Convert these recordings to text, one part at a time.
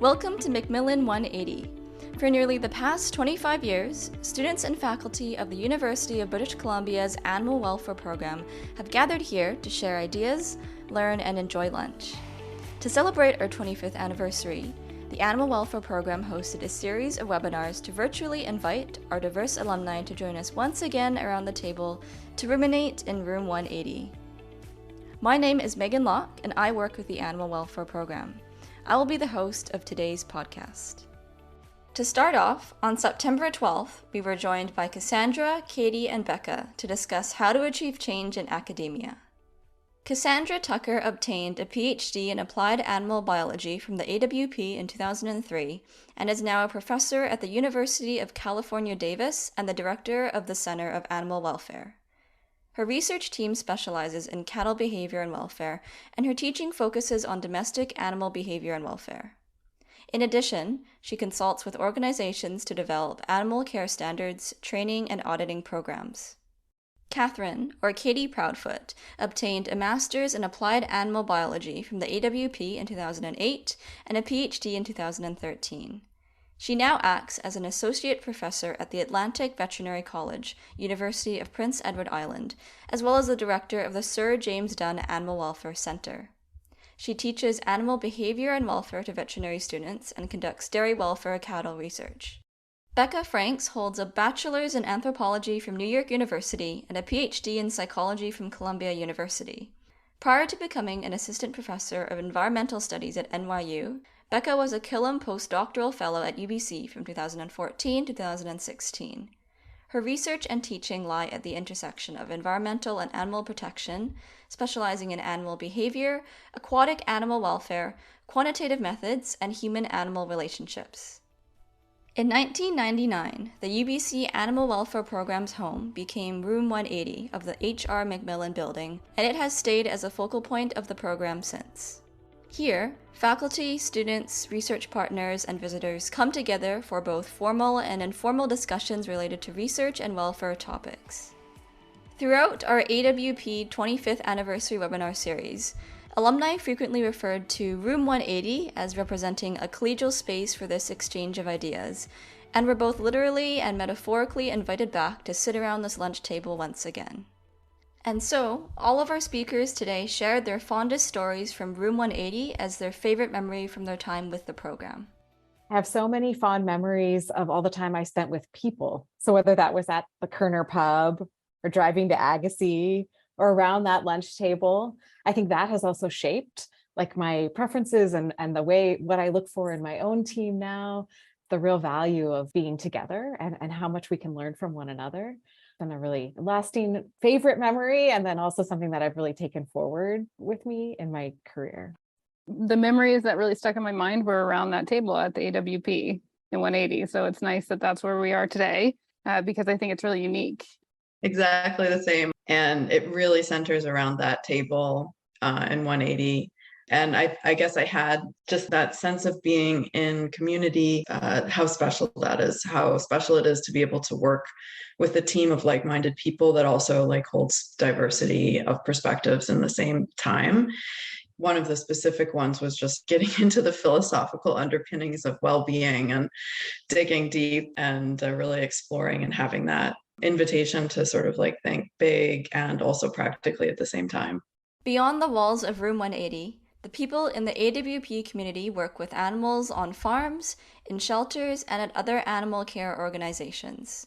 Welcome to Macmillan 180. For nearly the past 25 years, students and faculty of the University of British Columbia's Animal Welfare Program have gathered here to share ideas, learn, and enjoy lunch. To celebrate our 25th anniversary, the Animal Welfare Program hosted a series of webinars to virtually invite our diverse alumni to join us once again around the table to ruminate in room 180. My name is Megan Locke, and I work with the Animal Welfare Program. I will be the host of today's podcast. To start off, on September 12th, we were joined by Cassandra, Katy, and Becca to discuss how to achieve change in academia. Cassandra Tucker obtained a PhD in applied animal biology from the AWP in 2003 and is now a professor at the University of California, Davis and the director of the Center of Animal Welfare. Her research team specializes in cattle behavior and welfare, and her teaching focuses on domestic animal behavior and welfare. In addition, she consults with organizations to develop animal care standards, training, and auditing programs. Catherine, or Katy Proudfoot, obtained a master's in applied animal biology from the AWP in 2008 and a PhD in 2013. She now acts as an associate professor at the Atlantic Veterinary College, University of Prince Edward Island, as well as the director of the Sir James Dunn Animal Welfare Center. She teaches animal behavior and welfare to veterinary students and conducts dairy welfare cattle research. Becca Franks holds a bachelor's in anthropology from New York University and a PhD in psychology from Columbia University. Prior to becoming an assistant professor of environmental studies at NYU, Becca was a Killam postdoctoral fellow at UBC from 2014 to 2016. Her research and teaching lie at the intersection of environmental and animal protection, specializing in animal behavior, aquatic animal welfare, quantitative methods, and human-animal relationships. In 1999, the UBC Animal Welfare Program's home became Room 180 of the H.R. Macmillan Building, and it has stayed as a focal point of the program since. Here, faculty, students, research partners, and visitors come together for both formal and informal discussions related to research and welfare topics. Throughout our AWP 25th Anniversary webinar series, alumni frequently referred to Room 180 as representing a collegial space for this exchange of ideas, and were both literally and metaphorically invited back to sit around this lunch table once again. And so, all of our speakers today shared their fondest stories from Room 180 as their favorite memory from their time with the program. I have so many fond memories of all the time I spent with people. So whether that was at the Kerner pub or driving to Agassiz or around that lunch table, I think that has also shaped like my preferences and the way what I look for in my own team now, the real value of being together and how much we can learn from one another. Been a really lasting favorite memory, and then also something that I've really taken forward with me in my career. The memories that really stuck in my mind were around that table at the AWP in 180. So it's nice that that's where we are today because I think it's really unique. Exactly the same. And it really centers around that table in 180. And I guess I had just that sense of being in community, how special that is, how special it is to be able to work with a team of like-minded people that also like holds diversity of perspectives in the same time. One of the specific ones was just getting into the philosophical underpinnings of well-being and digging deep and really exploring and having that invitation to sort of like think big and also practically at the same time. Beyond the walls of Room 180, the people in the AWP community work with animals on farms, in shelters, and at other animal care organizations.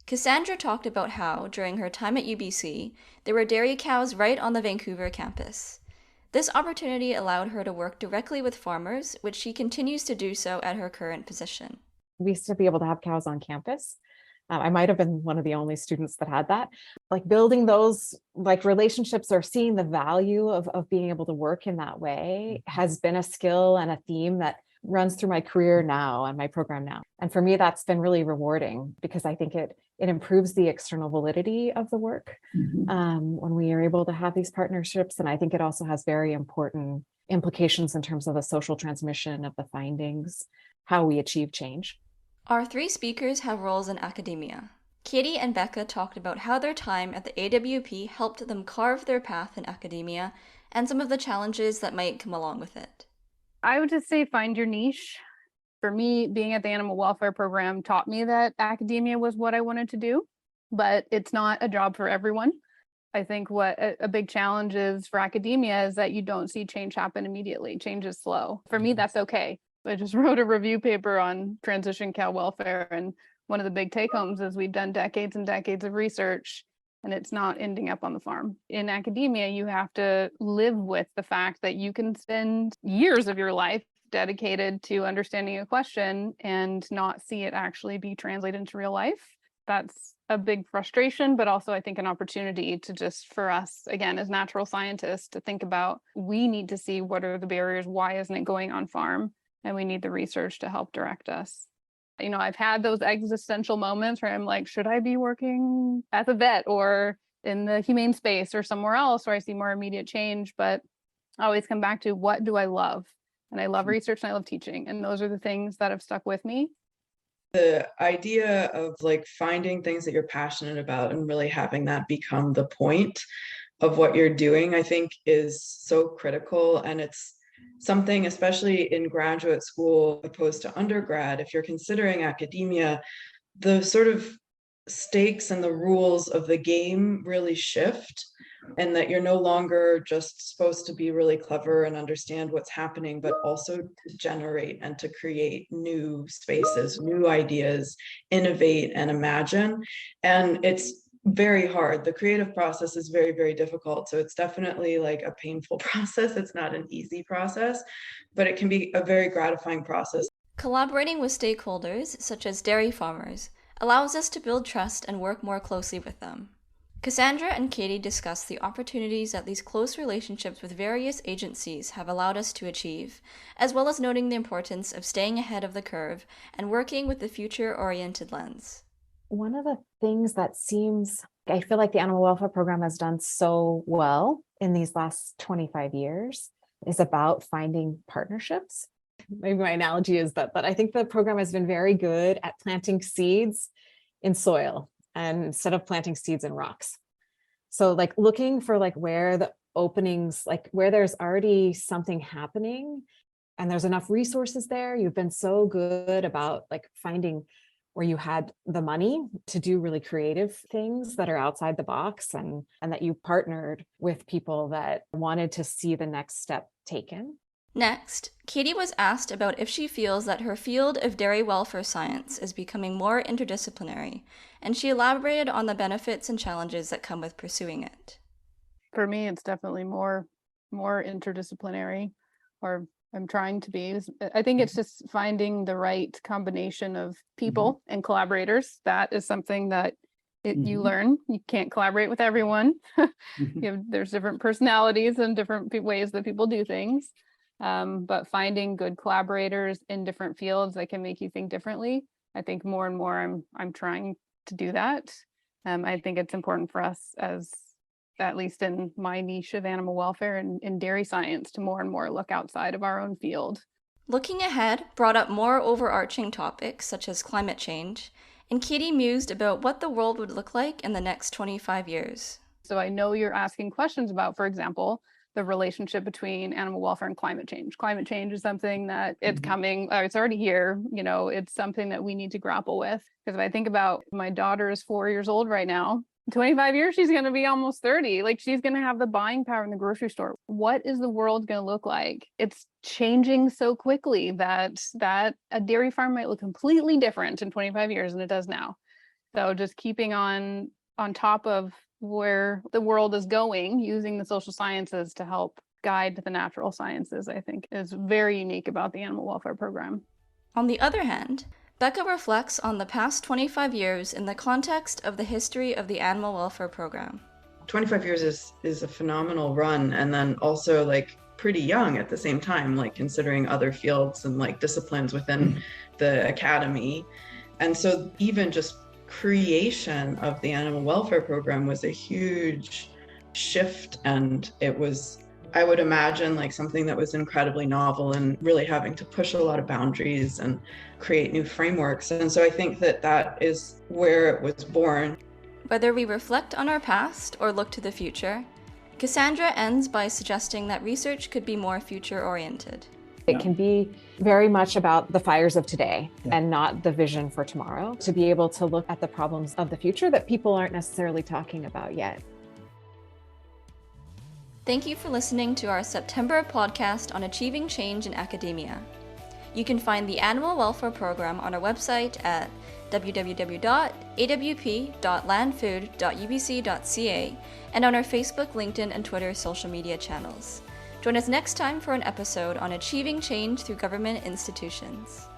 Cassandra talked about how, during her time at UBC, there were dairy cows right on the Vancouver campus. This opportunity allowed her to work directly with farmers, which she continues to do so at her current position. We used to be able to have cows on campus. I might have been one of the only students that had that. Like building those like relationships or seeing the value of being able to work in that way has been a skill and a theme that runs through my career now and my program now. And for me, that's been really rewarding because I think it improves the external validity of the work when we are able to have these partnerships. And I think it also has very important implications in terms of the social transmission of the findings, how we achieve change. Our three speakers have roles in academia. Katy and Becca talked about how their time at the AWP helped them carve their path in academia and some of the challenges that might come along with it. I would just say find your niche. For me, being at the animal welfare program taught me that academia was what I wanted to do, but it's not a job for everyone. I think what a big challenge is for academia is that you don't see change happen immediately. Change is slow. For me, that's okay. I just wrote a review paper on transition cow welfare, and one of the big take homes is we've done decades and decades of research and it's not ending up on the farm. In academia, you have to live with the fact that you can spend years of your life dedicated to understanding a question and not see it actually be translated into real life. That's a big frustration, but also I think an opportunity to just, for us, again, as natural scientists, to think about, we need to see what are the barriers, why isn't it going on farm? And we need the research to help direct us. You know, I've had those existential moments where I'm like, should I be working as a vet or in the humane space or somewhere else where I see more immediate change? But I always come back to, what do I love? And I love research and I love teaching. And those are the things that have stuck with me. The idea of like finding things that you're passionate about and really having that become the point of what you're doing, I think is so critical. And it's something, especially in graduate school opposed to undergrad, if you're considering academia, the sort of stakes and the rules of the game really shift, and that you're no longer just supposed to be really clever and understand what's happening, but also to generate and to create new spaces, new ideas, innovate and imagine. And it's very hard. The creative process is very, very difficult. So it's definitely like a painful process. It's not an easy process, but it can be a very gratifying process. Collaborating with stakeholders, such as dairy farmers, allows us to build trust and work more closely with them. Cassandra and Katy discuss the opportunities that these close relationships with various agencies have allowed us to achieve, as well as noting the importance of staying ahead of the curve and working with the future-oriented lens. One of the things that I feel like the animal welfare program has done so well in these last 25 years is about finding partnerships. Maybe my analogy is that, but I think the program has been very good at planting seeds in soil and instead of planting seeds in rocks. So like looking for like where the openings, like where there's already something happening and there's enough resources there. You've been so good about like finding where you had the money to do really creative things that are outside the box, and that you partnered with people that wanted to see the next step taken. Next, Katy was asked about if she feels that her field of dairy welfare science is becoming more interdisciplinary, and she elaborated on the benefits and challenges that come with pursuing it. For me, it's definitely more interdisciplinary, or I'm trying to be. I think it's just finding the right combination of people and collaborators. That is something that you learn. You can't collaborate with everyone. There's different personalities and different ways that people do things. But finding good collaborators in different fields that can make you think differently. I think more and more I'm trying to do that. I think it's important for us, as at least in my niche of animal welfare and in dairy science, to more and more look outside of our own field. Looking ahead brought up more overarching topics such as climate change, and Katy mused about what the world would look like in the next 25 years. So I know you're asking questions about, for example, the relationship between animal welfare and climate change. Climate change is something that it's coming, it's already here. You know, it's something that we need to grapple with. Because if I think about, my daughter is 4 years old right now. In 25 years, she's going to be almost 30. Like, she's going to have the buying power in the grocery store. What is the world going to look like? It's changing so quickly that a dairy farm might look completely different in 25 years than it does now. So just keeping on top of where the world is going, using the social sciences to help guide the natural sciences, I think is very unique about the animal welfare program. On the other hand, Becca reflects on the past 25 years in the context of the history of the animal welfare program. 25 years is a phenomenal run, and then also like pretty young at the same time, like considering other fields and like disciplines within the academy. And so even just creation of the animal welfare program was a huge shift, and it was, I would imagine, like something that was incredibly novel and really having to push a lot of boundaries and create new frameworks. And so I think that is where it was born. Whether we reflect on our past or look to the future, Cassandra ends by suggesting that research could be more future-oriented. It can be very much about the fires of today and not the vision for tomorrow, to be able to look at the problems of the future that people aren't necessarily talking about yet. Thank you for listening to our September podcast on achieving change in academia. You can find the Animal Welfare Program on our website at www.awp.landfood.ubc.ca and on our Facebook, LinkedIn, and Twitter social media channels. Join us next time for an episode on achieving change through government institutions.